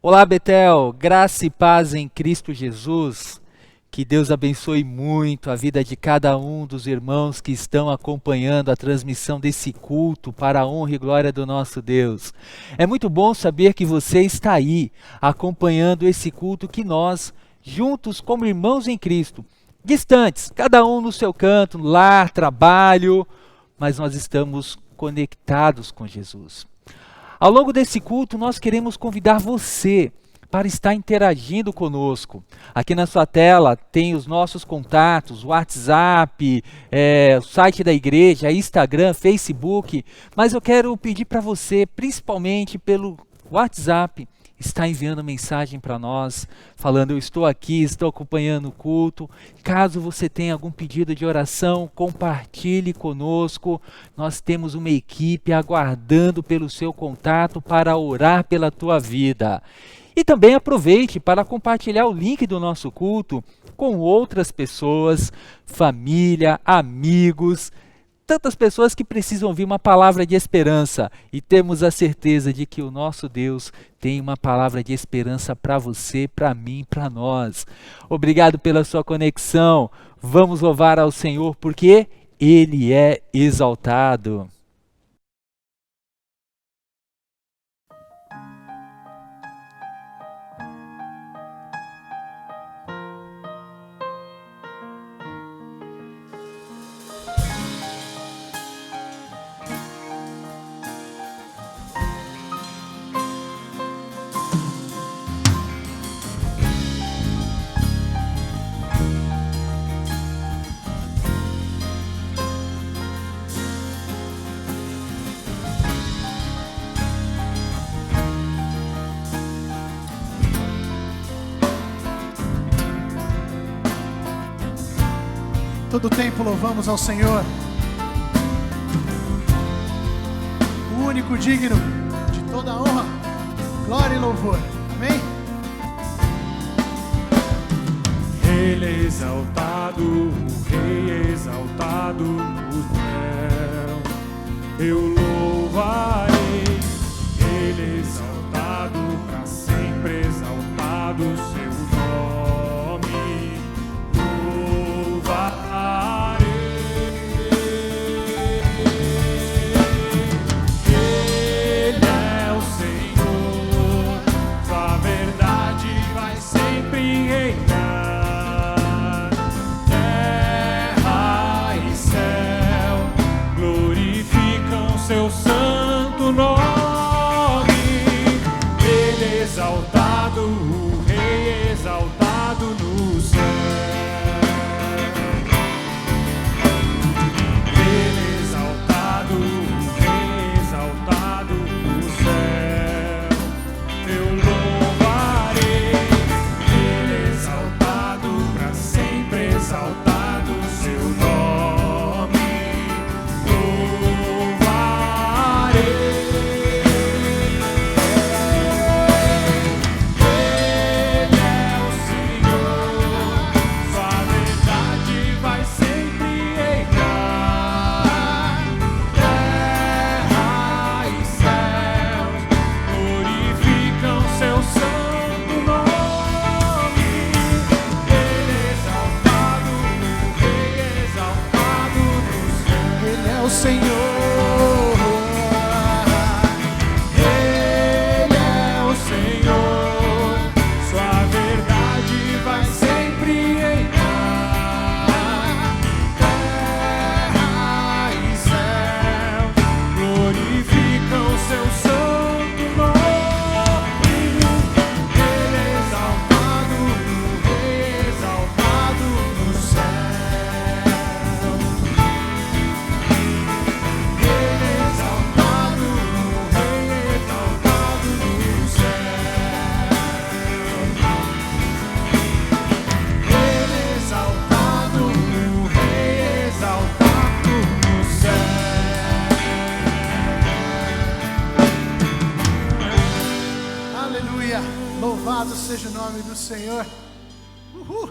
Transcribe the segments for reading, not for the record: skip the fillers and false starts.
Olá, Betel, graça e paz em Cristo Jesus. Que Deus abençoe muito a vida de cada um dos irmãos que estão acompanhando a transmissão desse culto para a honra e glória do nosso Deus. É muito bom saber que você está aí acompanhando esse culto que nós, juntos como irmãos em Cristo, distantes, cada um no seu canto, lar, trabalho, mas nós estamos conectados com Jesus. Ao longo desse culto, nós queremos convidar você para estar interagindo conosco. Aqui na sua tela tem os nossos contatos, WhatsApp, o site da igreja, Instagram, Facebook, mas eu quero pedir para você, principalmente pelo WhatsApp, estar enviando mensagem para nós, falando: eu estou aqui, estou acompanhando o culto. Caso você tenha algum pedido de oração, compartilhe conosco. Nós temos uma equipe aguardando pelo seu contato para orar pela tua vida. E também aproveite para compartilhar o link do nosso culto com outras pessoas, família, amigos, tantas pessoas que precisam ouvir uma palavra de esperança, e temos a certeza de que o nosso Deus tem uma palavra de esperança para você, para mim, para nós. Obrigado pela sua conexão. Vamos louvar ao Senhor porque Ele é exaltado. Todo tempo louvamos ao Senhor, o único digno de toda honra, glória e louvor. Amém? Ele é exaltado, o Rei é exaltado no céu. Eu louvarei. Ele é exaltado, para sempre exaltado seu nome. Louvarei. Ele é o Senhor, sua verdade vai sempre reinar. Terra e céu glorificam seu santo nome. Ele é exaltado, o Rei é exaltado no céu. Ele é exaltado, o Rei é exaltado no céu. Eu louvarei. Ele é exaltado, para sempre exaltado seu nome. Louvarei. Ele é o Senhor, sua verdade vai sempre reinar. Terra e céus glorificam seu santo nome. Ele é exaltado, o Rei é exaltado no céu. Ele é o Senhor. Ele é o Senhor, sua verdade vai sempre reinar. Terra e céu glorificam seu santo nome. Ele é exaltado, o Rei é exaltado no céu. Ele é exaltado, o Rei é exaltado no céu. Ele é exaltado, o Rei é exaltado no céu. Aleluia. Louvado seja o nome do Senhor. Uhul.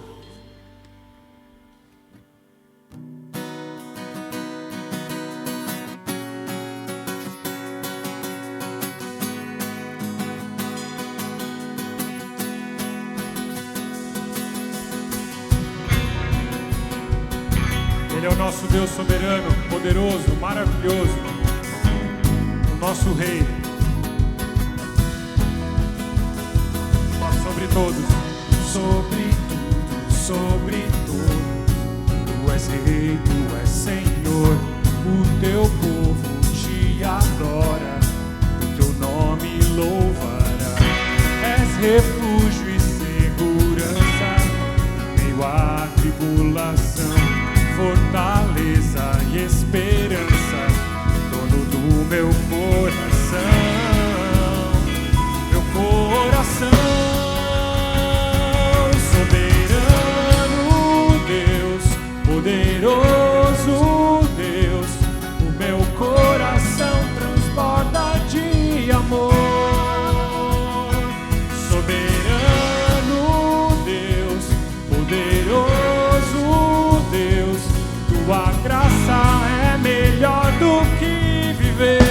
Ele é o nosso Deus soberano, poderoso, maravilhoso, o nosso Rei. Sobre todos, sobre tudo, tu és Rei, tu és Senhor, o teu povo te adora, o teu nome louvará. És refúgio e segurança, meio à tribulação, fortaleza e esperança, dono do meu coração, meu coração. Poderoso Deus, o meu coração transborda de amor. Soberano Deus, poderoso Deus, tua graça é melhor do que viver.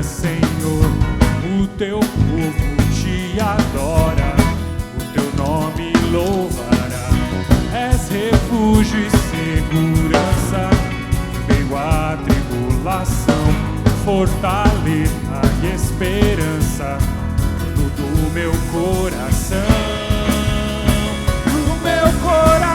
Senhor, o teu povo te adora, o teu nome louvará. És refúgio e segurança, meio à tribulação, fortaleza e esperança, do meu coração, do meu coração.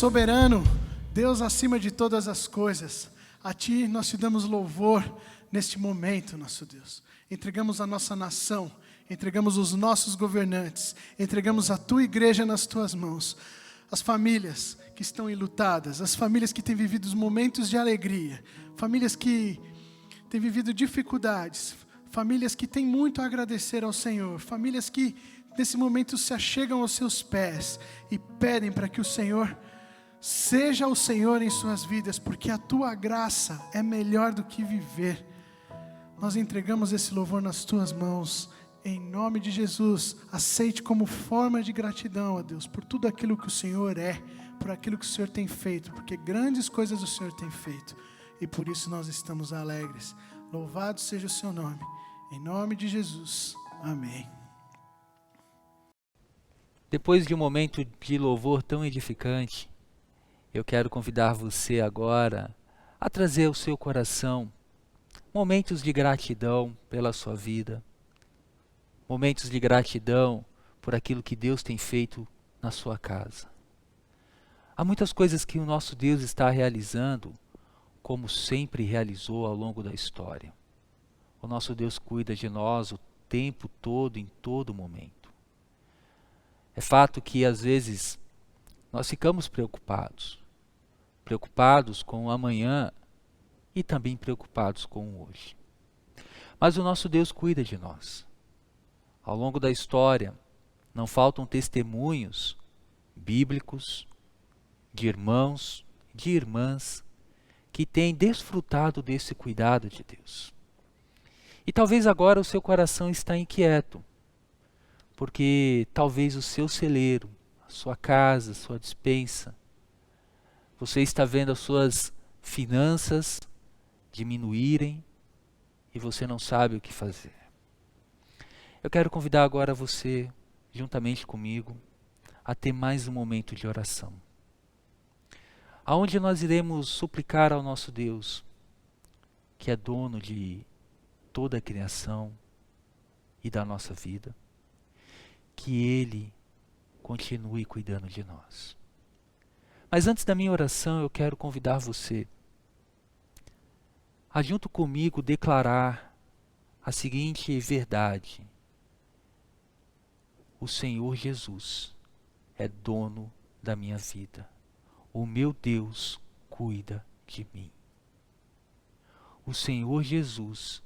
Soberano, Deus acima de todas as coisas, a Ti nós te damos louvor neste momento, nosso Deus. Entregamos a nossa nação, entregamos os nossos governantes, entregamos a Tua igreja nas Tuas mãos. As famílias que estão enlutadas, as famílias que têm vivido os momentos de alegria, famílias que têm vivido dificuldades, famílias que têm muito a agradecer ao Senhor, famílias que nesse momento se achegam aos Seus pés e pedem para que o Senhor seja o Senhor em suas vidas, porque a Tua graça é melhor do que viver. Nós entregamos esse louvor nas Tuas mãos, em nome de Jesus. Aceite como forma de gratidão, ó Deus, por tudo aquilo que o Senhor é, por aquilo que o Senhor tem feito, porque grandes coisas o Senhor tem feito, e por isso nós estamos alegres. Louvado seja o Seu nome, em nome de Jesus, amém. Depois de um momento de louvor tão edificante, eu quero convidar você agora a trazer ao seu coração momentos de gratidão pela sua vida, momentos de gratidão por aquilo que Deus tem feito na sua casa. Há muitas coisas que o nosso Deus está realizando, como sempre realizou ao longo da história. O nosso Deus cuida de nós o tempo todo, em todo momento. É fato que às vezes nós ficamos preocupados com o amanhã e também preocupados com o hoje. Mas o nosso Deus cuida de nós. Ao longo da história, não faltam testemunhos bíblicos de irmãos, de irmãs, que têm desfrutado desse cuidado de Deus. E talvez agora o seu coração está inquieto, porque talvez o seu celeiro, a sua casa, a sua despensa, você está vendo as suas finanças diminuírem e você não sabe o que fazer. Eu quero convidar agora você, juntamente comigo, a ter mais um momento de oração, aonde nós iremos suplicar ao nosso Deus, que é dono de toda a criação e da nossa vida, que Ele continue cuidando de nós. Mas antes da minha oração, eu quero convidar você a, junto comigo, declarar a seguinte verdade: o Senhor Jesus é dono da minha vida. O meu Deus cuida de mim. O Senhor Jesus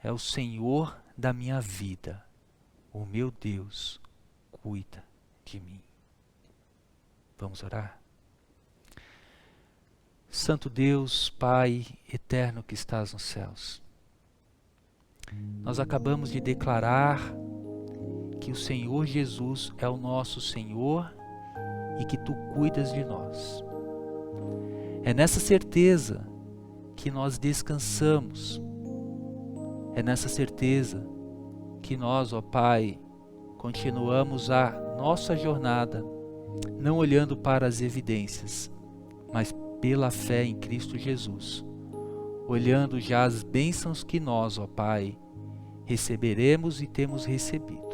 é o Senhor da minha vida. O meu Deus cuida de mim. Vamos orar? Santo Deus, Pai eterno que estás nos céus, nós acabamos de declarar que o Senhor Jesus é o nosso Senhor e que Tu cuidas de nós. É nessa certeza que nós descansamos. É nessa certeza que nós, ó Pai, continuamos a nossa jornada, não olhando para as evidências, mas pela fé em Cristo Jesus, olhando já as bênçãos que nós, ó Pai, receberemos e temos recebido.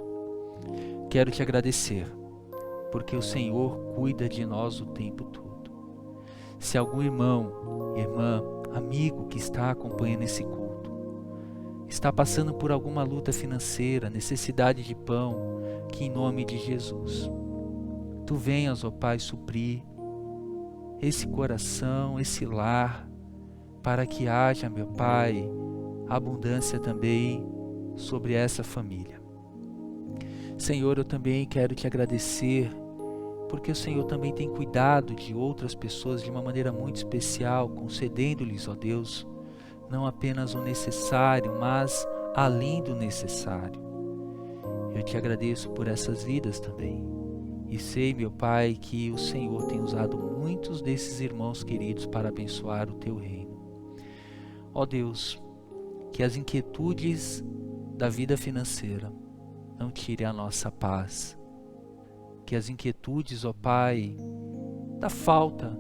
Quero te agradecer, porque o Senhor cuida de nós o tempo todo. Se algum irmão, irmã, amigo que está acompanhando esse culto, está passando por alguma luta financeira, necessidade de pão, que em nome de Jesus, Tu venhas, ó Pai, suprir esse coração, esse lar, para que haja, meu Pai, abundância também sobre essa família. Senhor, eu também quero te agradecer, porque o Senhor também tem cuidado de outras pessoas de uma maneira muito especial, concedendo-lhes, ó Deus, não apenas o necessário, mas além do necessário. Eu te agradeço por essas vidas também. E sei, meu Pai, que o Senhor tem usado muitos desses irmãos queridos para abençoar o Teu reino. Ó Deus, que as inquietudes da vida financeira não tirem a nossa paz. Que as inquietudes, ó Pai, da falta,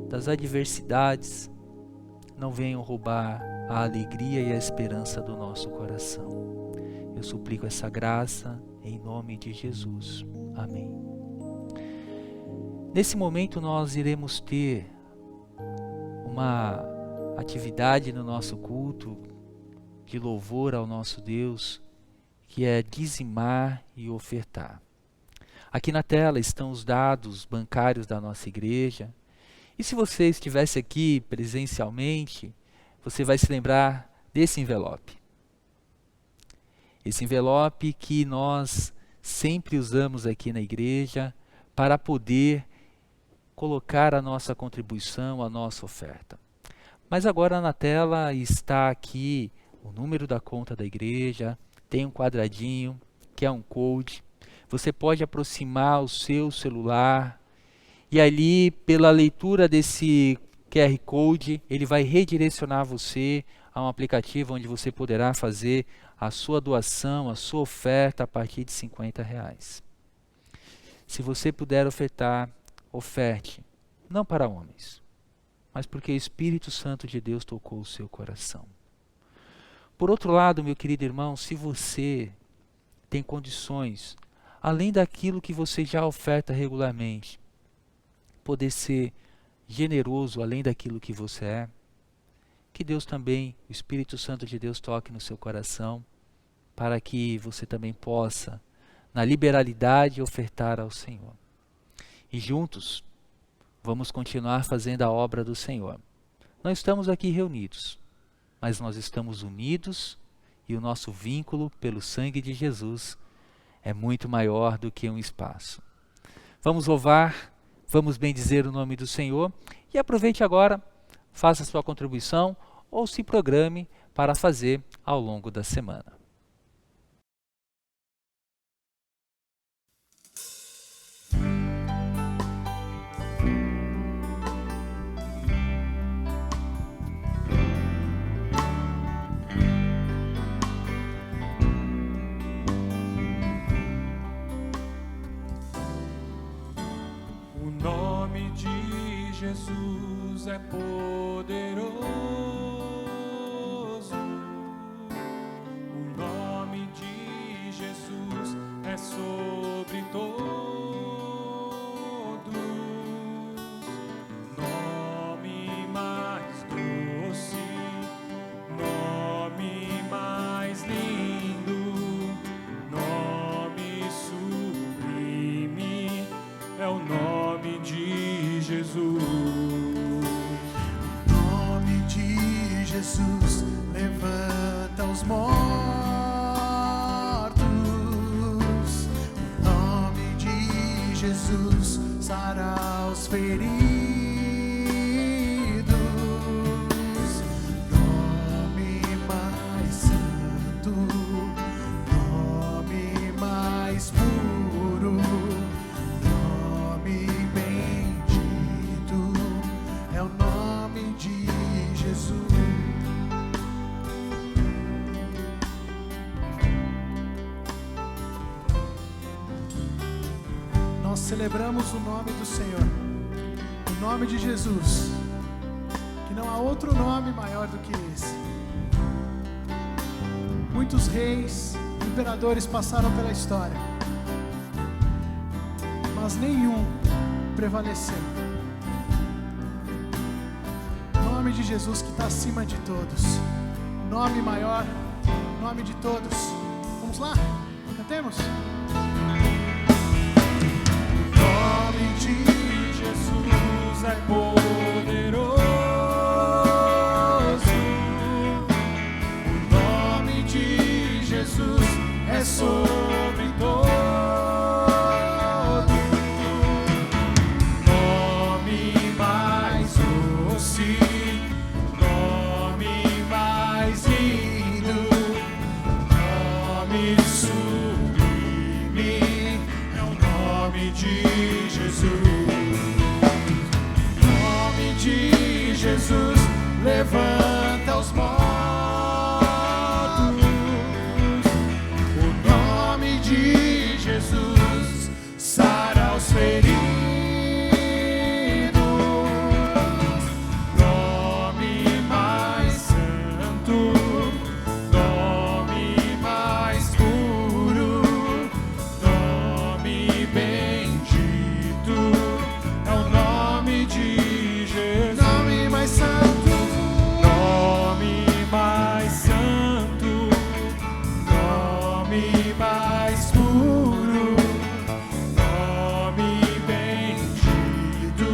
das adversidades, não venham roubar a alegria e a esperança do nosso coração. Eu suplico essa graça em nome de Jesus. Amém. Nesse momento nós iremos ter uma atividade no nosso culto de louvor ao nosso Deus, que é dizimar e ofertar. Aqui na tela estão os dados bancários da nossa igreja. E se você estivesse aqui presencialmente, você vai se lembrar desse envelope. Esse envelope que nós sempre usamos aqui na igreja para poder colocar a nossa contribuição, a nossa oferta. Mas agora na tela está aqui o número da conta da igreja, tem um quadradinho que é um code. Você pode aproximar o seu celular e ali, pela leitura desse QR Code, ele vai redirecionar você a um aplicativo onde você poderá fazer a sua doação, a sua oferta a partir de R$50. Se você puder ofertar, oferte, não para homens, mas porque o Espírito Santo de Deus tocou o seu coração. Por outro lado, meu querido irmão, se você tem condições, além daquilo que você já oferta regularmente, poder ser generoso além daquilo que você é, que Deus também, o Espírito Santo de Deus, toque no seu coração, para que você também possa, na liberalidade, ofertar ao Senhor. E juntos, vamos continuar fazendo a obra do Senhor. Nós estamos aqui reunidos, mas nós estamos unidos E o nosso vínculo pelo sangue de Jesus é muito maior do que um espaço. Vamos louvar, vamos bendizer o nome do Senhor e aproveite agora, faça sua contribuição ou se programe para fazer ao longo da semana. O nome de Jesus é poderoso. O nome de Jesus é sobre todos. Nome mais doce, nome mais lindo, nome sublime é o nome de Jesus. O nome de Jesus levanta os mortos. O nome de Jesus sara os feridos. Nome mais santo, nome mais puro, nome bendito é o nome de Jesus. Nós celebramos o nome do Senhor, o nome de Jesus, que não há outro nome maior do que esse. Muitos reis, imperadores passaram pela história, mas nenhum prevaleceu. O nome de Jesus que está acima de todos, nome maior, nome de todos. Vamos lá? Cantemos? O nome de Jesus é poderoso. O nome de Jesus é sobre todos. Nome mais doce, nome mais lindo, nome sublime é o nome de Jesus. O nome de Jesus levanta os mortos. O nome de Jesus sara os feridos. Nome mais santo, nome mais puro, nome bendito é o nome de Jesus. Nome mais santo, Nome mais santo, nome mais puro, nome bendito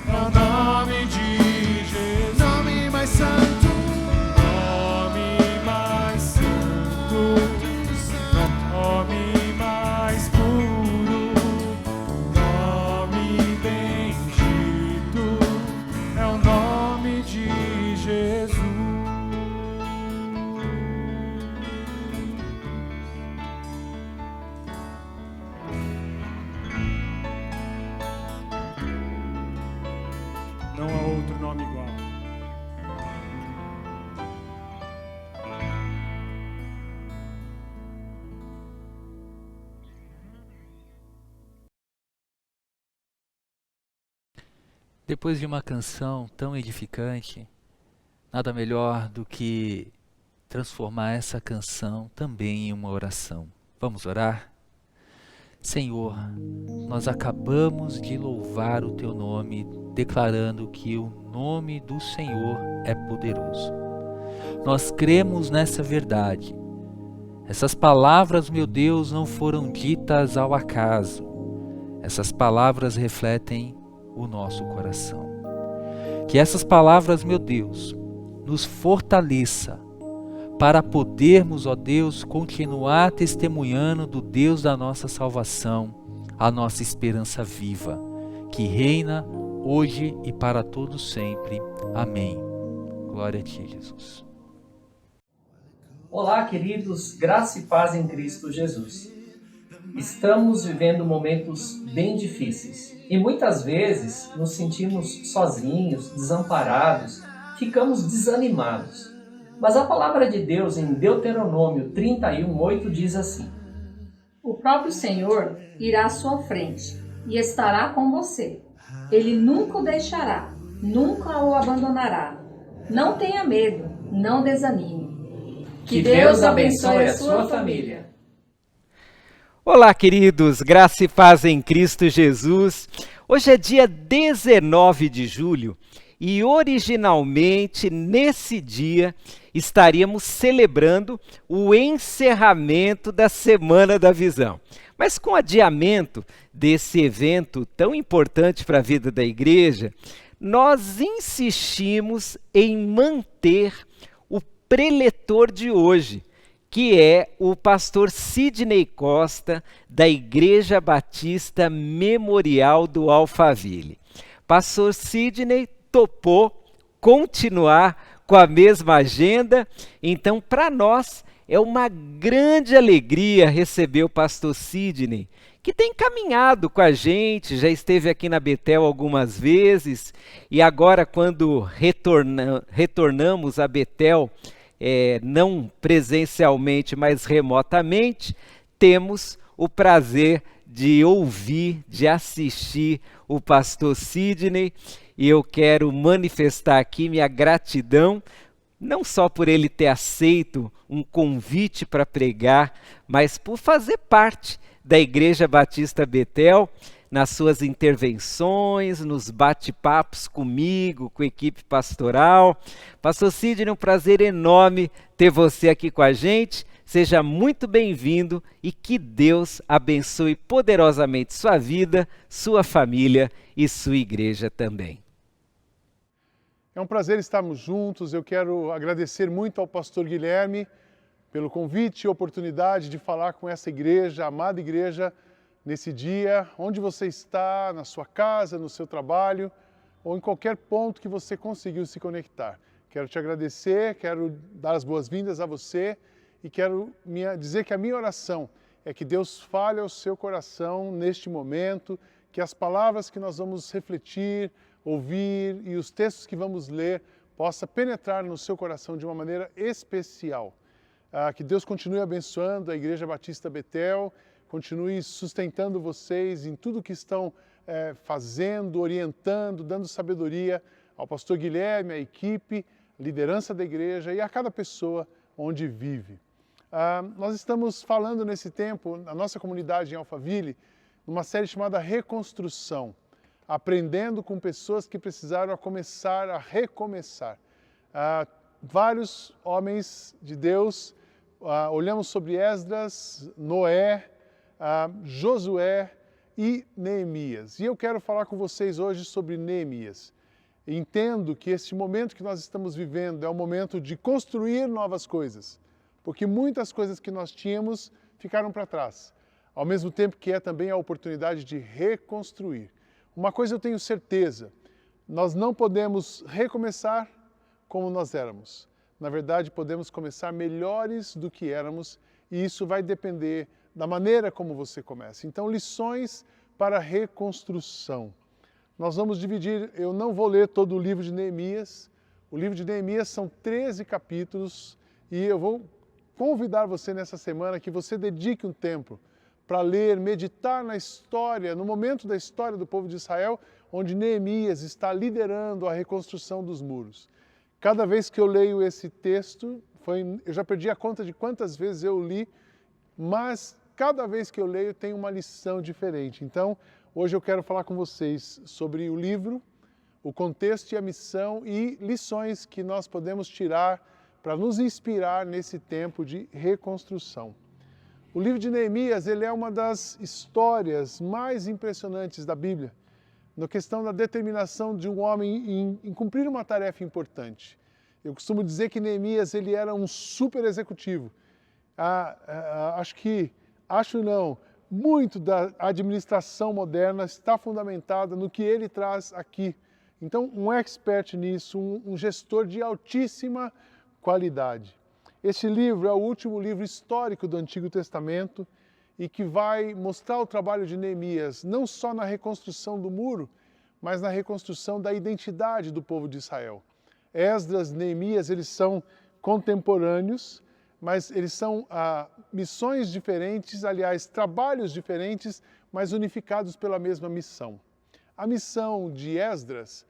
é o nome de Jesus. nome mais santo, Nome mais santo, nome mais puro, nome bendito é o nome de Jesus. Não há outro nome igual. Depois de uma canção tão edificante, nada melhor do que transformar essa canção também em uma oração. Vamos orar? Senhor, nós acabamos de louvar o Teu nome, declarando que o nome do Senhor é poderoso. Nós cremos nessa verdade. Essas palavras, meu Deus, não foram ditas ao acaso. Essas palavras refletem o nosso coração. Que essas palavras, meu Deus, nos fortaleça para podermos, ó Deus, continuar testemunhando do Deus da nossa salvação, a nossa esperança viva, que reina hoje e para todos sempre. Amém. Glória a Ti, Jesus. Olá, queridos, graça e paz em Cristo Jesus. Estamos vivendo momentos bem difíceis e muitas vezes nos sentimos sozinhos, desamparados, ficamos desanimados. Mas a palavra de Deus em Deuteronômio 31:8 diz assim: O próprio Senhor irá à sua frente e estará com você. Ele nunca o deixará, nunca o abandonará. Não tenha medo, não desanime. Que Deus abençoe a sua família. Olá, queridos, graça e paz em Cristo Jesus. Hoje é dia 19 de julho e originalmente nesse dia estaríamos celebrando o encerramento da Semana da Visão. Mas com o adiamento desse evento tão importante para a vida da igreja, nós insistimos em manter o preletor de hoje, que é o pastor Sidney Costa, da Igreja Batista Memorial do Alphaville. Pastor Sidney topou continuar com a mesma agenda, então para nós é uma grande alegria receber o pastor Sidney, que tem caminhado com a gente, já esteve aqui na Betel algumas vezes, e agora quando retornamos a Betel, não presencialmente, mas remotamente, temos o prazer de ouvir, de assistir o pastor Sidney, e eu quero manifestar aqui minha gratidão, não só por ele ter aceito um convite para pregar, mas por fazer parte da Igreja Batista Betel, nas suas intervenções, nos bate-papos comigo, com a equipe pastoral. Pastor Sidney, é um prazer enorme ter você aqui com a gente. Seja muito bem-vindo e que Deus abençoe poderosamente sua vida, sua família e sua igreja também. É um prazer estarmos juntos. Eu quero agradecer muito ao pastor Guilherme pelo convite e oportunidade de falar com essa igreja, amada igreja, nesse dia, onde você está, na sua casa, no seu trabalho, ou em qualquer ponto que você conseguiu se conectar. Quero te agradecer, quero dar as boas-vindas a você e quero dizer que a minha oração é que Deus fale ao seu coração neste momento, que as palavras que nós vamos refletir, ouvir e os textos que vamos ler possa penetrar no seu coração de uma maneira especial. Que Deus continue abençoando a Igreja Batista Betel, continue sustentando vocês em tudo que estão fazendo, orientando, dando sabedoria ao pastor Guilherme, à equipe, liderança da igreja e a cada pessoa onde vive. Nós estamos falando nesse tempo, na nossa comunidade em Alphaville, numa série chamada Reconstrução, aprendendo com pessoas que precisaram começar a recomeçar. Vários homens de Deus, olhamos sobre Esdras, Noé, Josué e Neemias. E eu quero falar com vocês hoje sobre Neemias. Entendo que este momento que nós estamos vivendo é um momento de construir novas coisas, porque muitas coisas que nós tínhamos ficaram para trás, ao mesmo tempo que é também a oportunidade de reconstruir. Uma coisa eu tenho certeza, nós não podemos recomeçar como nós éramos. Na verdade, podemos começar melhores do que éramos e isso vai depender da maneira como você começa. Então, lições para reconstrução. Nós vamos dividir, eu não vou ler todo o livro de Neemias. O livro de Neemias são 13 capítulos e eu vou convidar você nessa semana que você dedique um tempo para ler, meditar na história, no momento da história do povo de Israel, onde Neemias está liderando a reconstrução dos muros. Cada vez que eu leio esse texto, eu já perdi a conta de quantas vezes eu li, mas cada vez que eu leio tem uma lição diferente. Então, hoje eu quero falar com vocês sobre o livro, o contexto e a missão e lições que nós podemos tirar para nos inspirar nesse tempo de reconstrução. O livro de Neemias, ele é uma das histórias mais impressionantes da Bíblia, na questão da determinação de um homem em cumprir uma tarefa importante. Eu costumo dizer que Neemias ele era um super executivo. Muito da administração moderna está fundamentada no que ele traz aqui. Então, um expert nisso, um gestor de altíssima qualidade. Este livro é o último livro histórico do Antigo Testamento e que vai mostrar o trabalho de Neemias, não só na reconstrução do muro, mas na reconstrução da identidade do povo de Israel. Esdras, Neemias, eles são contemporâneos, mas eles são missões diferentes, aliás, trabalhos diferentes, mas unificados pela mesma missão. A missão de Esdras,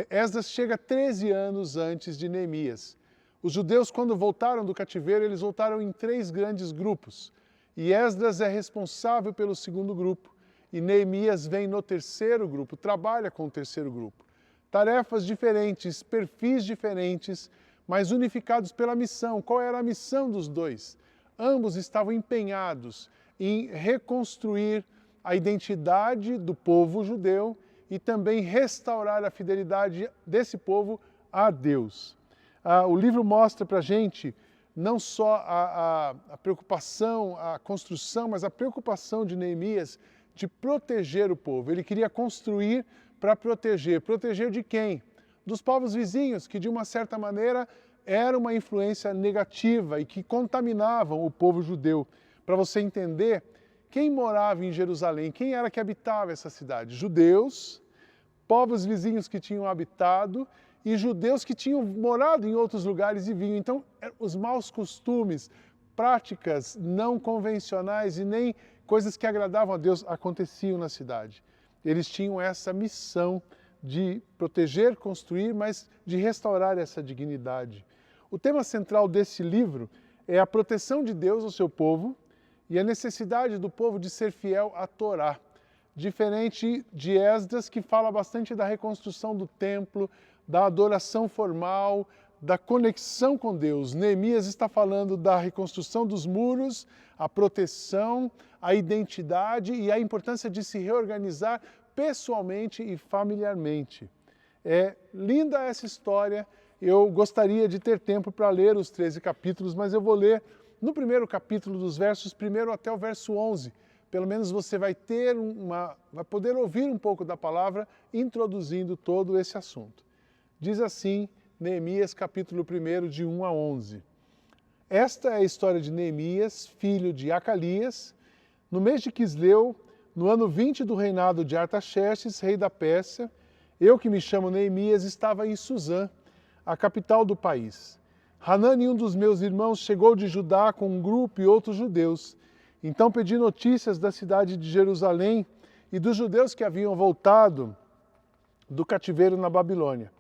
Esdras chega 13 anos antes de Neemias. Os judeus, quando voltaram do cativeiro, eles voltaram em 3 grandes grupos. E Esdras é responsável pelo segundo grupo. E Neemias vem no terceiro grupo, trabalha com o terceiro grupo. Tarefas diferentes, perfis diferentes, mas unificados pela missão. Qual era a missão dos dois? Ambos estavam empenhados em reconstruir a identidade do povo judeu e também restaurar a fidelidade desse povo a Deus. O livro mostra para a gente não só a preocupação, a construção, mas a preocupação de Neemias de proteger o povo. Ele queria construir para proteger. Proteger de quem? Dos povos vizinhos, que de uma certa maneira era uma influência negativa e que contaminavam o povo judeu. Para você entender, quem morava em Jerusalém, quem era que habitava essa cidade? Judeus, povos vizinhos que tinham habitado e judeus que tinham morado em outros lugares e vinham. Então, os maus costumes, práticas não convencionais e nem coisas que agradavam a Deus aconteciam na cidade. Eles tinham essa missão de proteger, construir, mas de restaurar essa dignidade. O tema central desse livro é a proteção de Deus ao seu povo e a necessidade do povo de ser fiel à Torá. Diferente de Esdras, que fala bastante da reconstrução do templo, da adoração formal, da conexão com Deus. Neemias está falando da reconstrução dos muros, a proteção, a identidade e a importância de se reorganizar pessoalmente e familiarmente. É linda essa história, eu gostaria de ter tempo para ler os 13 capítulos, mas eu vou ler no primeiro capítulo dos versos 1 até o verso 11. Pelo menos você vai poder ouvir um pouco da palavra introduzindo todo esse assunto. Diz assim, Neemias capítulo 1, de 1 a 11. Esta é a história de Neemias, filho de Acalias, no mês de Quisleu, no ano 20 do reinado de Artaxerxes, rei da Pérsia. Eu, que me chamo Neemias, estava em Suzã, a capital do país. Hanani, um dos meus irmãos, chegou de Judá com um grupo e outros judeus. Então pedi notícias da cidade de Jerusalém e dos judeus que haviam voltado do cativeiro na Babilônia.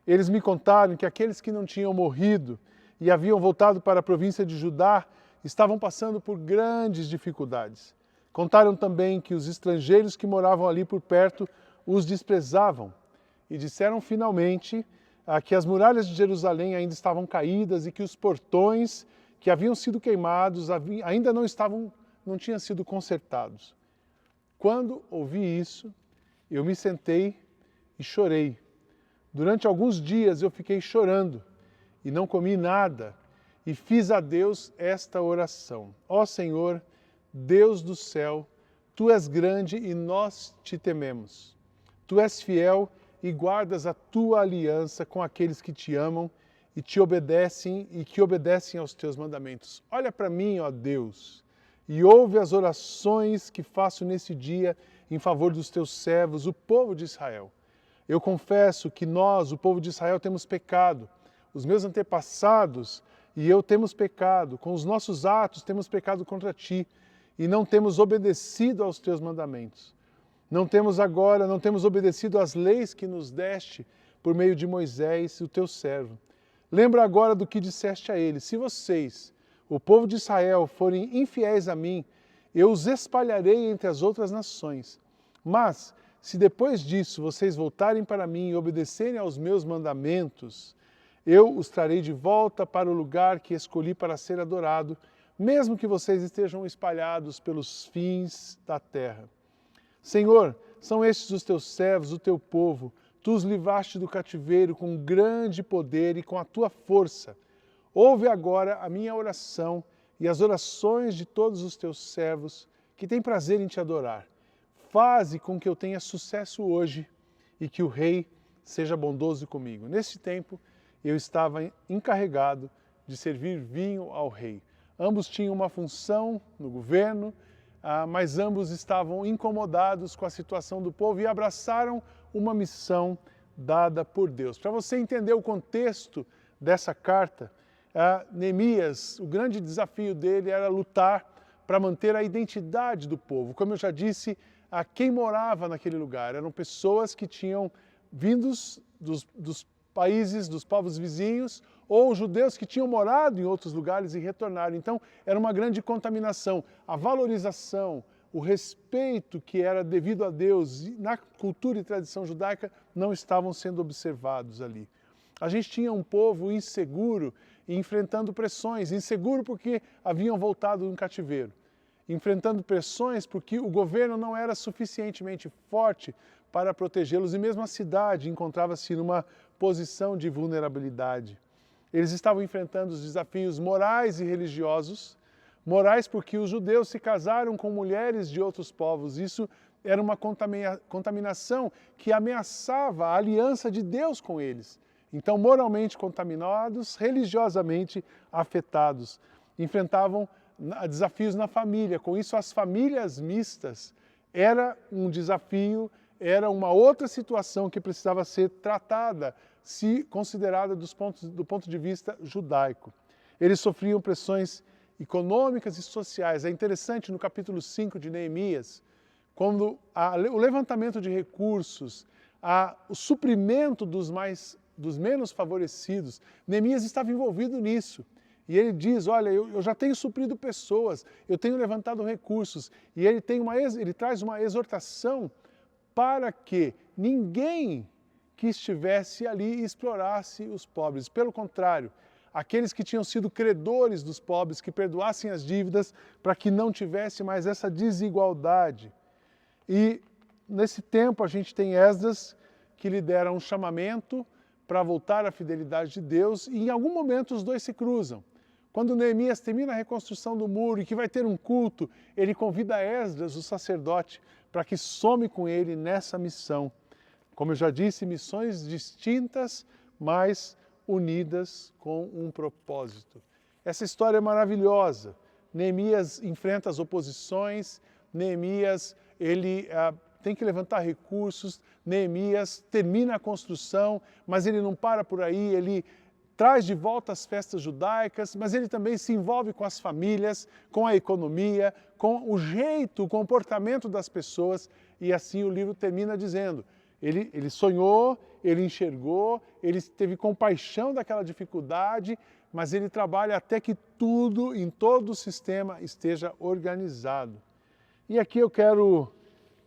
Eles me contaram que aqueles que não tinham morrido e haviam voltado para a província de Judá estavam passando por grandes dificuldades. Contaram também que os estrangeiros que moravam ali por perto os desprezavam e disseram finalmente que as muralhas de Jerusalém ainda estavam caídas e que os portões que haviam sido queimados ainda não tinham sido consertados. Quando ouvi isso, eu me sentei e chorei. Durante alguns dias eu fiquei chorando e não comi nada e fiz a Deus esta oração. Ó Senhor, Deus do céu, Tu és grande e nós te tememos. Tu és fiel e guardas a Tua aliança com aqueles que te amam e te obedecem e que obedecem aos Teus mandamentos. Olha para mim, ó Deus, e ouve as orações que faço nesse dia em favor dos Teus servos, o povo de Israel. Eu confesso que nós, o povo de Israel, temos pecado. Os meus antepassados e eu temos pecado. Com os nossos atos temos pecado contra Ti e não temos obedecido aos Teus mandamentos. Não temos obedecido às leis que nos deste por meio de Moisés, o Teu servo. Lembra agora do que disseste a eles. Se vocês, o povo de Israel, forem infiéis a mim, eu os espalharei entre as outras nações. Mas, se depois disso vocês voltarem para mim e obedecerem aos meus mandamentos, eu os trarei de volta para o lugar que escolhi para ser adorado, mesmo que vocês estejam espalhados pelos fins da terra. Senhor, são estes os teus servos, o teu povo. Tu os livraste do cativeiro com grande poder e com a tua força. Ouve agora a minha oração e as orações de todos os teus servos que têm prazer em te adorar. Faze com que eu tenha sucesso hoje e que o rei seja bondoso comigo. Nesse tempo, eu estava encarregado de servir vinho ao rei. Ambos tinham uma função no governo, mas ambos estavam incomodados com a situação do povo e abraçaram uma missão dada por Deus. Para você entender o contexto dessa carta, Neemias, o grande desafio dele era lutar para manter a identidade do povo. Como eu já disse, quem morava naquele lugar eram pessoas que tinham vindos dos países, dos povos vizinhos, ou judeus que tinham morado em outros lugares e retornaram. Então, era uma grande contaminação. A valorização, o respeito que era devido a Deus na cultura e tradição judaica não estavam sendo observados ali. A gente tinha um povo inseguro e enfrentando pressões, inseguro porque haviam voltado em cativeiro, enfrentando pressões porque o governo não era suficientemente forte para protegê-los e mesmo a cidade encontrava-se numa posição de vulnerabilidade. Eles estavam enfrentando os desafios morais e religiosos. Morais porque os judeus se casaram com mulheres de outros povos. Isso era uma contaminação que ameaçava a aliança de Deus com eles. Então, moralmente contaminados, religiosamente afetados. Enfrentavam desafios na família. Com isso, as famílias mistas era um desafio, era uma outra situação que precisava ser tratada, se considerada do ponto de vista judaico. Eles sofriam pressões econômicas e sociais. É interessante no capítulo 5 de Neemias, quando o levantamento de recursos, o suprimento dos menos favorecidos, Neemias estava envolvido nisso. E ele diz, olha, eu já tenho suprido pessoas, eu tenho levantado recursos. E ele traz uma exortação para que ninguém que estivesse ali explorasse os pobres. Pelo contrário, aqueles que tinham sido credores dos pobres, que perdoassem as dívidas para que não tivesse mais essa desigualdade. E nesse tempo a gente tem Esdras que lidera um chamamento para voltar à fidelidade de Deus e em algum momento os dois se cruzam. Quando Neemias termina a reconstrução do muro e que vai ter um culto, ele convida Esdras, o sacerdote, para que some com ele nessa missão. Como eu já disse, missões distintas, mas unidas com um propósito. Essa história é maravilhosa. Neemias enfrenta as oposições, Neemias tem que levantar recursos, Neemias termina a construção, mas ele não para por aí, ele traz de volta as festas judaicas, mas ele também se envolve com as famílias, com a economia, com o jeito, o comportamento das pessoas, e assim o livro termina dizendo, ele sonhou, ele enxergou, ele teve compaixão daquela dificuldade, mas ele trabalha até que tudo, em todo o sistema, esteja organizado. E aqui eu quero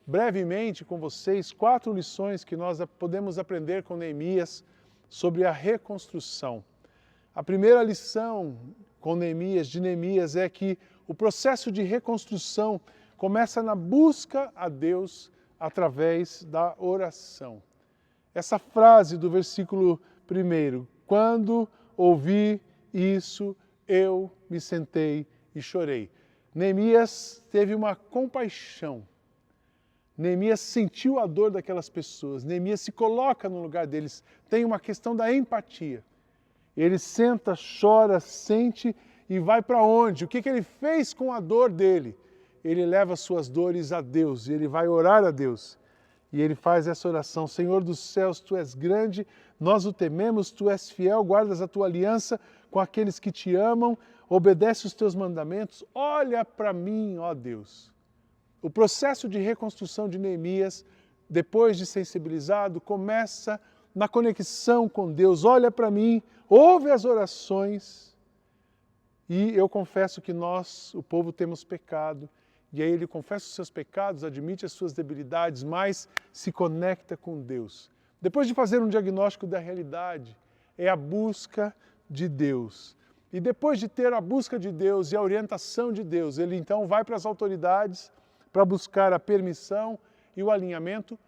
brevemente com vocês 4 lições que nós podemos aprender com Neemias sobre a reconstrução. A primeira lição com Neemias, de Neemias, é que o processo de reconstrução começa na busca a Deus através da oração. Essa frase do versículo 1, quando ouvi isso, eu me sentei e chorei. Neemias teve uma compaixão. Neemias sentiu a dor daquelas pessoas. Neemias se coloca no lugar deles. Tem uma questão da empatia. Ele senta, chora, sente e vai para onde? O que ele fez com a dor dele? Ele leva suas dores a Deus e ele vai orar a Deus. E ele faz essa oração, Senhor dos céus, Tu és grande, nós o tememos, Tu és fiel, guardas a Tua aliança com aqueles que Te amam, obedece os Teus mandamentos, olha para mim, ó Deus. O processo de reconstrução de Neemias, depois de sensibilizado, começa na conexão com Deus, olha para mim, ouve as orações. E eu confesso que nós, o povo, temos pecado. E aí ele confessa os seus pecados, admite as suas debilidades, mas se conecta com Deus. Depois de fazer um diagnóstico da realidade, é a busca de Deus. E depois de ter a busca de Deus e a orientação de Deus, ele então vai para as autoridades para buscar a permissão e o alinhamento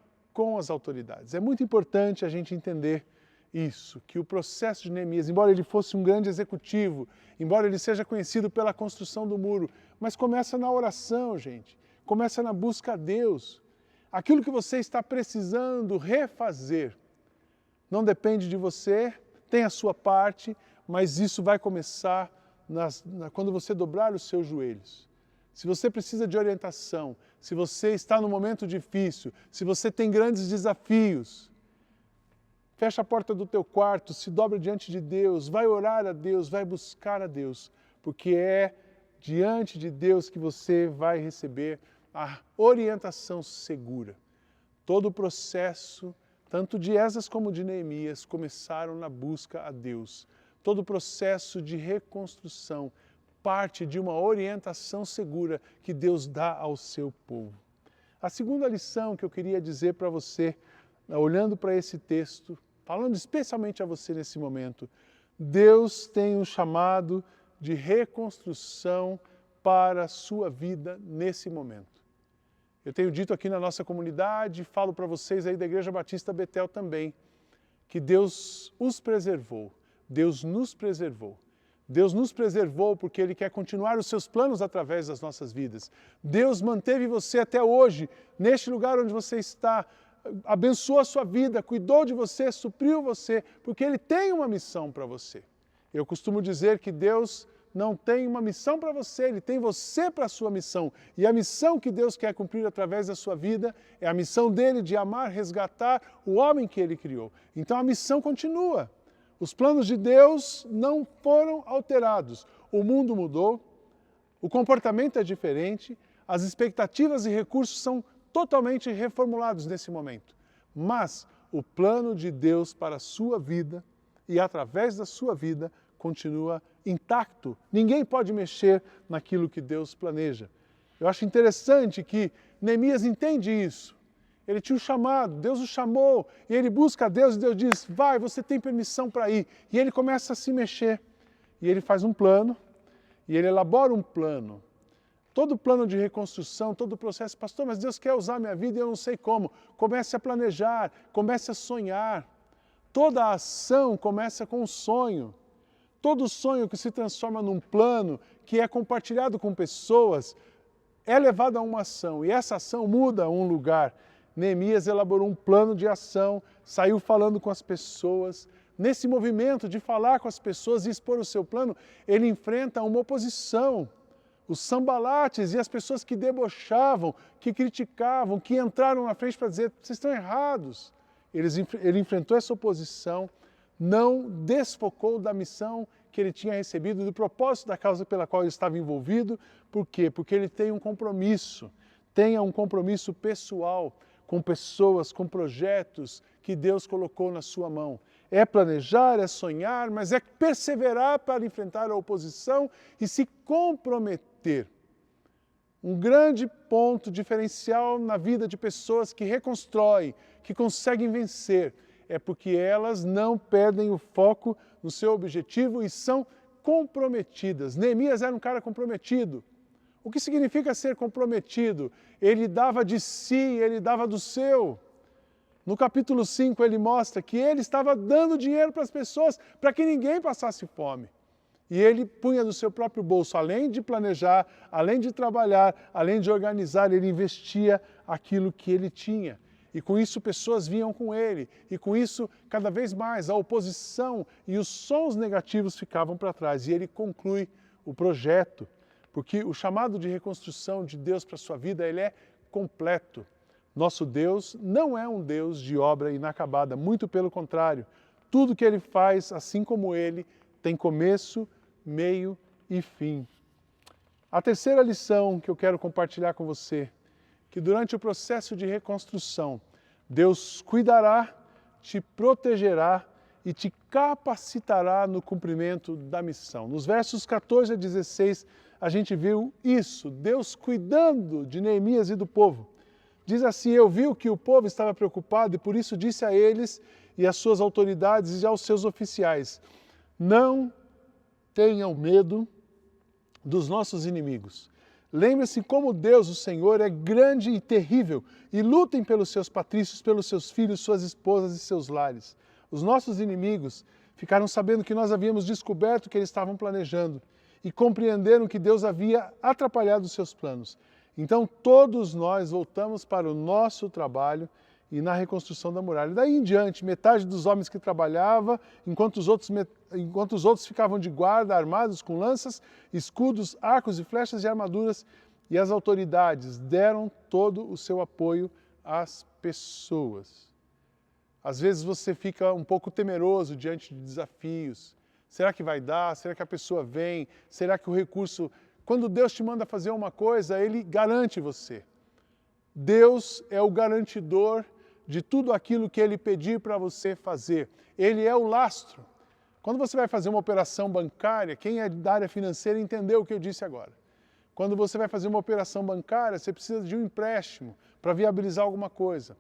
com as autoridades. É muito importante a gente entender isso, que o processo de Neemias, embora ele fosse um grande executivo, embora ele seja conhecido pela construção do muro, mas começa na oração, gente, começa na busca a Deus. Aquilo que você está precisando refazer não depende de você, tem a sua parte, mas isso vai começar quando você dobrar os seus joelhos. Se você precisa de orientação, se você está num momento difícil, se você tem grandes desafios, fecha a porta do teu quarto, se dobra diante de Deus, vai orar a Deus, vai buscar a Deus, porque é diante de Deus que você vai receber a orientação segura. Todo o processo, tanto de Esdras como de Neemias, começaram na busca a Deus. Todo o processo de reconstrução parte de uma orientação segura que Deus dá ao seu povo. A segunda lição que eu queria dizer para você, olhando para esse texto, falando especialmente a você nesse momento, Deus tem um chamado de reconstrução para a sua vida nesse momento. Eu tenho dito aqui na nossa comunidade, falo para vocês aí da Igreja Batista Betel também, que Deus os preservou, Deus nos preservou. Deus nos preservou porque Ele quer continuar os seus planos através das nossas vidas. Deus manteve você até hoje, neste lugar onde você está, abençoou a sua vida, cuidou de você, supriu você, porque Ele tem uma missão para você. Eu costumo dizer que Deus não tem uma missão para você, Ele tem você para a sua missão. E a missão que Deus quer cumprir através da sua vida é a missão dEle de amar, resgatar o homem que Ele criou. Então a missão continua. Os planos de Deus não foram alterados. O mundo mudou, o comportamento é diferente, as expectativas e recursos são totalmente reformulados nesse momento. Mas o plano de Deus para a sua vida e através da sua vida continua intacto. Ninguém pode mexer naquilo que Deus planeja. Eu acho interessante que Neemias entende isso. Ele tinha um chamado, Deus o chamou, e ele busca a Deus, e Deus diz, vai, você tem permissão para ir. E ele começa a se mexer, e ele faz um plano, e ele elabora um plano. Todo plano de reconstrução, todo o processo, pastor, mas Deus quer usar a minha vida e eu não sei como. Comece a planejar, comece a sonhar. Toda a ação começa com um sonho. Todo sonho que se transforma num plano, que é compartilhado com pessoas, é levado a uma ação, e essa ação muda um lugar. Neemias elaborou um plano de ação, saiu falando com as pessoas. Nesse movimento de falar com as pessoas e expor o seu plano, ele enfrenta uma oposição. Os sambalates e as pessoas que debochavam, que criticavam, que entraram na frente para dizer, vocês estão errados. Ele enfrentou essa oposição, não desfocou da missão que ele tinha recebido, do propósito da causa pela qual ele estava envolvido. Por quê? Porque ele tem um compromisso, tenha um compromisso pessoal com pessoas, com projetos que Deus colocou na sua mão. É planejar, é sonhar, mas é perseverar para enfrentar a oposição e se comprometer. Um grande ponto diferencial na vida de pessoas que reconstroem, que conseguem vencer, é porque elas não perdem o foco no seu objetivo e são comprometidas. Neemias era um cara comprometido. O que significa ser comprometido? Ele dava de si, ele dava do seu. No capítulo 5 ele mostra que ele estava dando dinheiro para as pessoas, para que ninguém passasse fome. E ele punha do seu próprio bolso, além de planejar, além de trabalhar, além de organizar, ele investia aquilo que ele tinha. E com isso pessoas vinham com ele, e com isso cada vez mais a oposição e os sons negativos ficavam para trás. E ele conclui o projeto, porque o chamado de reconstrução de Deus para a sua vida, ele é completo. Nosso Deus não é um Deus de obra inacabada, muito pelo contrário. Tudo que Ele faz, assim como Ele, tem começo, meio e fim. A terceira lição que eu quero compartilhar com você, que durante o processo de reconstrução, Deus cuidará, te protegerá e te capacitará no cumprimento da missão. Nos versos 14 a 16, a gente viu isso, Deus cuidando de Neemias e do povo. Diz assim, eu vi que o povo estava preocupado e por isso disse a eles e às suas autoridades e aos seus oficiais, não tenham medo dos nossos inimigos, Lembre-se como Deus, o Senhor, é grande e terrível, e lutem pelos seus patrícios, pelos seus filhos, suas esposas e seus lares. Os nossos inimigos ficaram sabendo que nós havíamos descoberto o que eles estavam planejando e compreenderam que Deus havia atrapalhado os seus planos. Então todos nós voltamos para o nosso trabalho e na reconstrução da muralha. Daí em diante, metade dos homens que trabalhava, enquanto os outros ficavam de guarda, armados com lanças, escudos, arcos e flechas e armaduras, e as autoridades deram todo o seu apoio às pessoas. Às vezes você fica um pouco temeroso diante de desafios. Será que vai dar? Será que a pessoa vem? Será que o recurso... Quando Deus te manda fazer uma coisa, Ele garante você. Deus é o garantidor de tudo aquilo que Ele pedir para você fazer. Ele é o lastro. Quando você vai fazer uma operação bancária, quem é da área financeira entendeu o que eu disse agora. Quando você vai fazer uma operação bancária, você precisa de um empréstimo para viabilizar alguma coisa.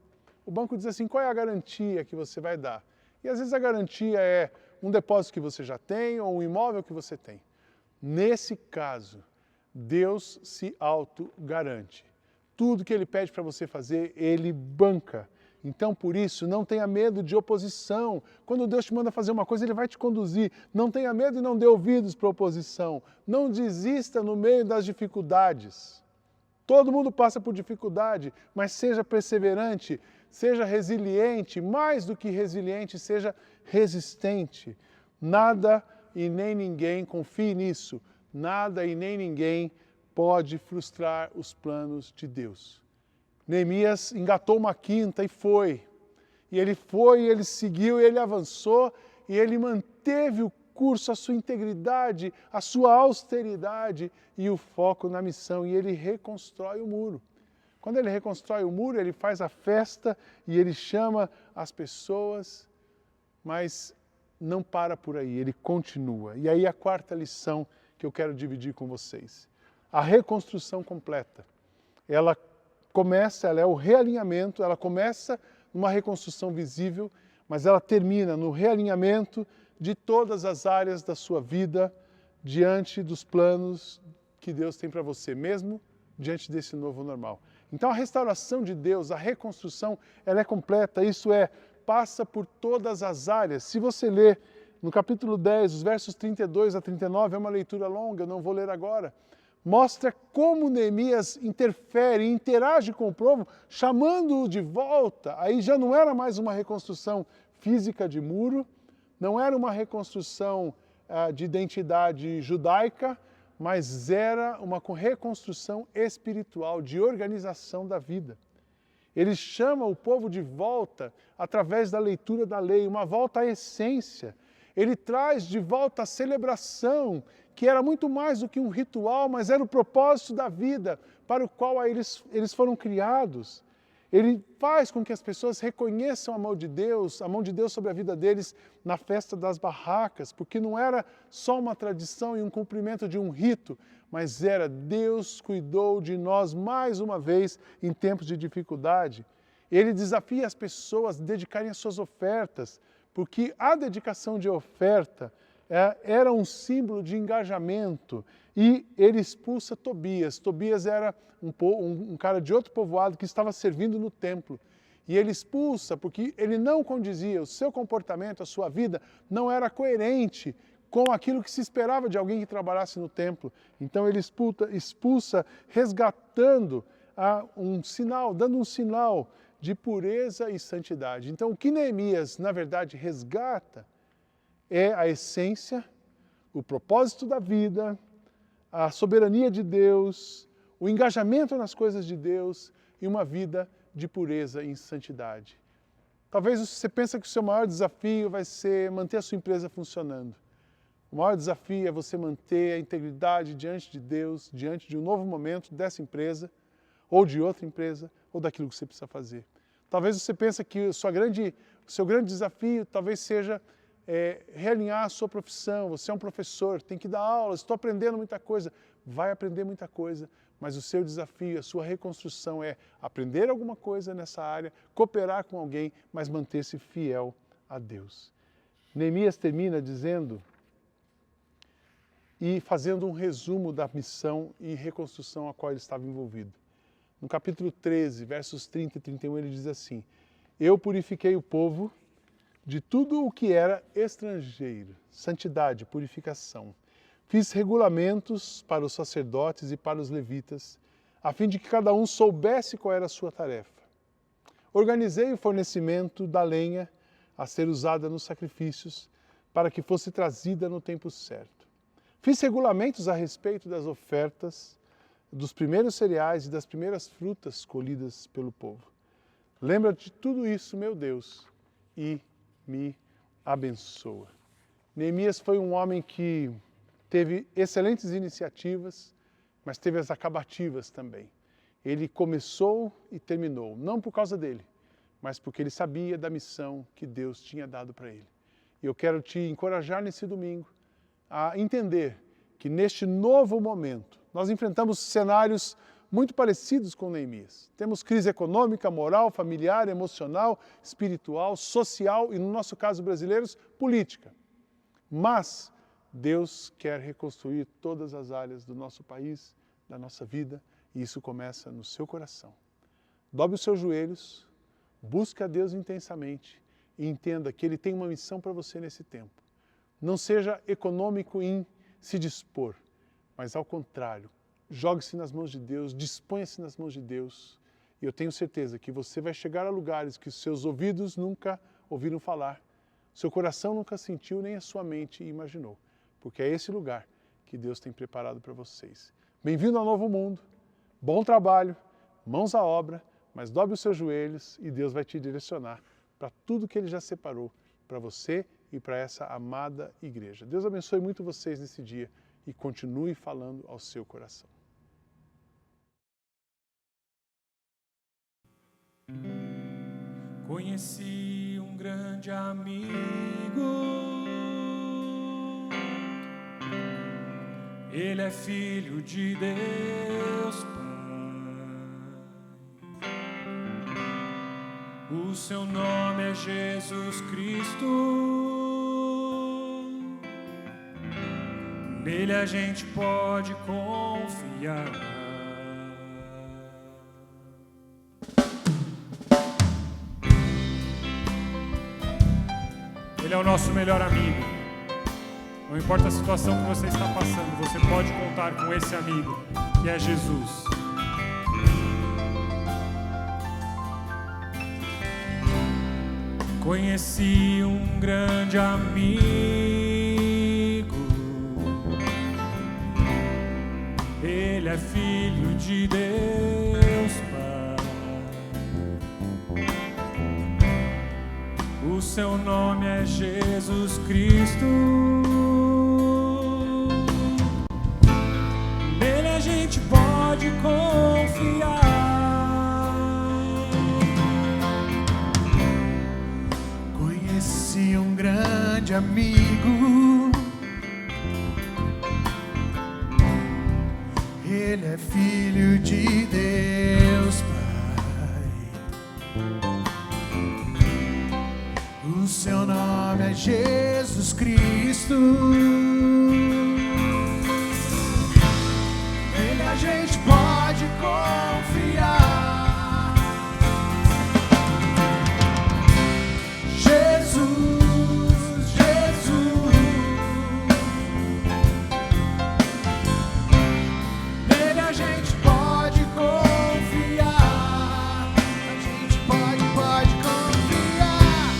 O banco diz assim, qual é a garantia que você vai dar? E às vezes a garantia é um depósito que você já tem ou um imóvel que você tem. Nesse caso, Deus se auto-garante. Tudo que Ele pede para você fazer, Ele banca. Então, por isso, não tenha medo de oposição. Quando Deus te manda fazer uma coisa, Ele vai te conduzir. Não tenha medo e não dê ouvidos para a oposição. Não desista no meio das dificuldades. Todo mundo passa por dificuldade, mas seja perseverante, seja resiliente, mais do que resiliente, seja resistente. Nada e nem ninguém, confie nisso, nada e nem ninguém pode frustrar os planos de Deus. Neemias engatou uma quinta e foi. E ele seguiu, ele avançou e ele manteve o curso, a sua integridade, a sua austeridade e o foco na missão. E ele reconstrói o muro. Quando ele reconstrói o muro, ele faz a festa e ele chama as pessoas, mas não para por aí, ele continua. E aí a quarta lição que eu quero dividir com vocês. A reconstrução completa. Ela é o realinhamento, ela começa numa reconstrução visível, mas ela termina no realinhamento de todas as áreas da sua vida diante dos planos que Deus tem para você, mesmo diante desse novo normal. Então a restauração de Deus, a reconstrução, ela é completa, isso é, passa por todas as áreas. Se você ler no capítulo 10, os versos 32 a 39, é uma leitura longa, eu não vou ler agora, mostra como Neemias interfere, interage com o povo, chamando-o de volta. Aí já não era mais uma reconstrução física de muro, não era uma reconstrução de identidade judaica, mas era uma reconstrução espiritual, de organização da vida. Ele chama o povo de volta através da leitura da lei, uma volta à essência. Ele traz de volta a celebração, que era muito mais do que um ritual, mas era o propósito da vida para o qual eles foram criados. Ele faz com que as pessoas reconheçam a mão de Deus sobre a vida deles na festa das barracas, porque não era só uma tradição e um cumprimento de um rito, mas era Deus cuidou de nós mais uma vez em tempos de dificuldade. Ele desafia as pessoas a dedicarem as suas ofertas, porque a dedicação de oferta era um símbolo de engajamento, e ele expulsa Tobias. Tobias era um cara de outro povoado que estava servindo no templo, e ele expulsa porque ele não condizia, o seu comportamento, a sua vida não era coerente com aquilo que se esperava de alguém que trabalhasse no templo. Então ele expulsa resgatando dando um sinal de pureza e santidade. Então o que Neemias, na verdade, resgata é a essência, o propósito da vida, a soberania de Deus, o engajamento nas coisas de Deus e uma vida de pureza e santidade. Talvez você pense que o seu maior desafio vai ser manter a sua empresa funcionando. O maior desafio é você manter a integridade diante de Deus, diante de um novo momento dessa empresa, ou de outra empresa, ou daquilo que você precisa fazer. Talvez você pense que o seu grande desafio talvez seja realinhar a sua profissão. Você é um professor, tem que dar aulas, estou aprendendo muita coisa. Vai aprender muita coisa, mas o seu desafio, a sua reconstrução é aprender alguma coisa nessa área, cooperar com alguém, mas manter-se fiel a Deus. Neemias termina dizendo e fazendo um resumo da missão e reconstrução a qual ele estava envolvido. No capítulo 13, versos 30 e 31, ele diz assim: eu purifiquei o povo de tudo o que era estrangeiro, santidade, purificação. Fiz regulamentos para os sacerdotes e para os levitas, a fim de que cada um soubesse qual era a sua tarefa. Organizei o fornecimento da lenha a ser usada nos sacrifícios, para que fosse trazida no tempo certo. Fiz regulamentos a respeito das ofertas, dos primeiros cereais e das primeiras frutas colhidas pelo povo. Lembra de tudo isso, meu Deus, e me abençoa. Neemias foi um homem que teve excelentes iniciativas, mas teve as acabativas também. Ele começou e terminou, não por causa dele, mas porque ele sabia da missão que Deus tinha dado para ele. E eu quero te encorajar nesse domingo a entender que neste novo momento nós enfrentamos cenários muito parecidos com Neemias. Temos crise econômica, moral, familiar, emocional, espiritual, social e, no nosso caso brasileiros, política. Mas Deus quer reconstruir todas as áreas do nosso país, da nossa vida, e isso começa no seu coração. Dobre os seus joelhos, busque a Deus intensamente e entenda que Ele tem uma missão para você nesse tempo. Não seja econômico em se dispor, mas ao contrário, jogue-se nas mãos de Deus, disponha-se nas mãos de Deus, e eu tenho certeza que você vai chegar a lugares que os seus ouvidos nunca ouviram falar, seu coração nunca sentiu, nem a sua mente imaginou, porque é esse lugar que Deus tem preparado para vocês. Bem-vindo ao novo mundo, bom trabalho, mãos à obra, mas dobre os seus joelhos e Deus vai te direcionar para tudo que Ele já separou para você e para essa amada igreja. Deus abençoe muito vocês nesse dia e continue falando ao seu coração. Conheci um grande amigo, ele é filho de Deus Pai. O seu nome é Jesus Cristo. Nele a gente pode confiar. Ele é o nosso melhor amigo. Não importa a situação que você está passando, você pode contar com esse amigo, que é Jesus. Conheci um grande amigo, ele é filho de Deus Pai. O seu nome é Jesus Cristo. Nele a gente pode confiar. Conheci um grande amigo, ele é filho de Deus Pai. O seu nome é Jesus Cristo. Nele a gente pode confiar. Jesus, Jesus. Nele a gente pode confiar. A gente pode confiar.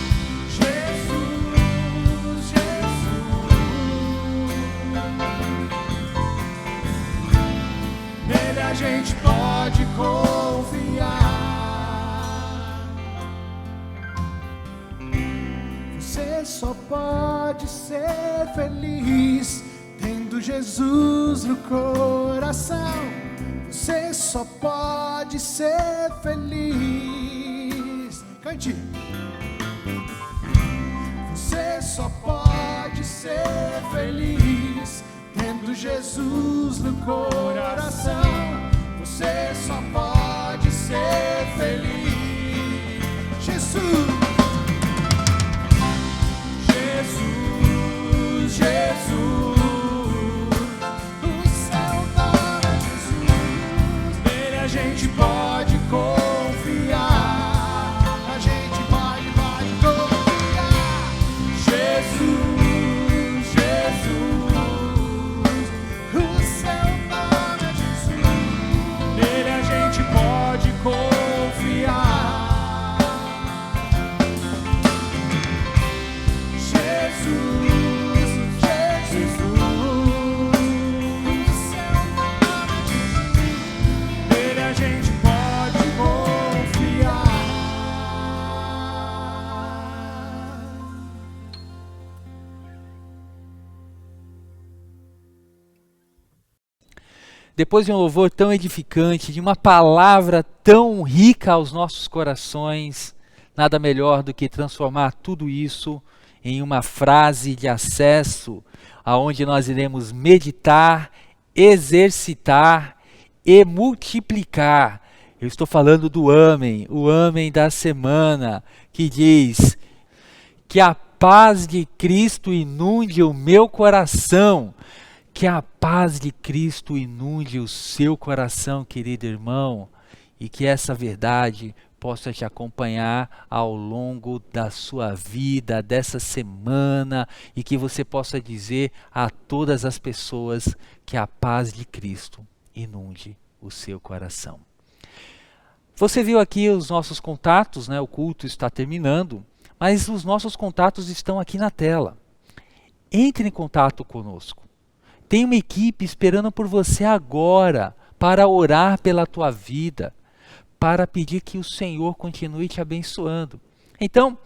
Jesus, Jesus. Nele a gente pode confiar. Você só pode ser feliz tendo Jesus no coração. Você só pode ser feliz. Cante. Você só pode ser feliz tendo Jesus no coração. Você só pode ser feliz. Jesus. Jesus, Jesus. depois de um louvor tão edificante, de uma palavra tão rica aos nossos corações, nada melhor do que transformar tudo isso em uma frase de acesso, aonde nós iremos meditar, exercitar e multiplicar. Eu estou falando do Amém, o Amém da semana, que diz: que a paz de Cristo inunde o meu coração. Que a paz de Cristo inunde o seu coração, querido irmão, e que essa verdade possa te acompanhar ao longo da sua vida, dessa semana, e que você possa dizer a todas as pessoas que a paz de Cristo inunde o seu coração. Você viu aqui os nossos contatos, né? O culto está terminando, mas os nossos contatos estão aqui na tela. Entre em contato conosco. Tem uma equipe esperando por você agora para orar pela tua vida, para pedir que o Senhor continue te abençoando. Então,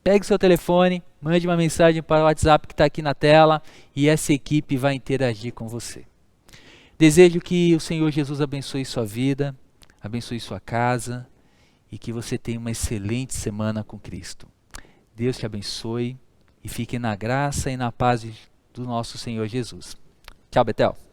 pegue seu telefone, mande uma mensagem para o WhatsApp que está aqui na tela e essa equipe vai interagir com você. Desejo que o Senhor Jesus abençoe sua vida, abençoe sua casa e que você tenha uma excelente semana com Cristo. Deus te abençoe e fique na graça e na paz do nosso Senhor Jesus. Tchau, Betel.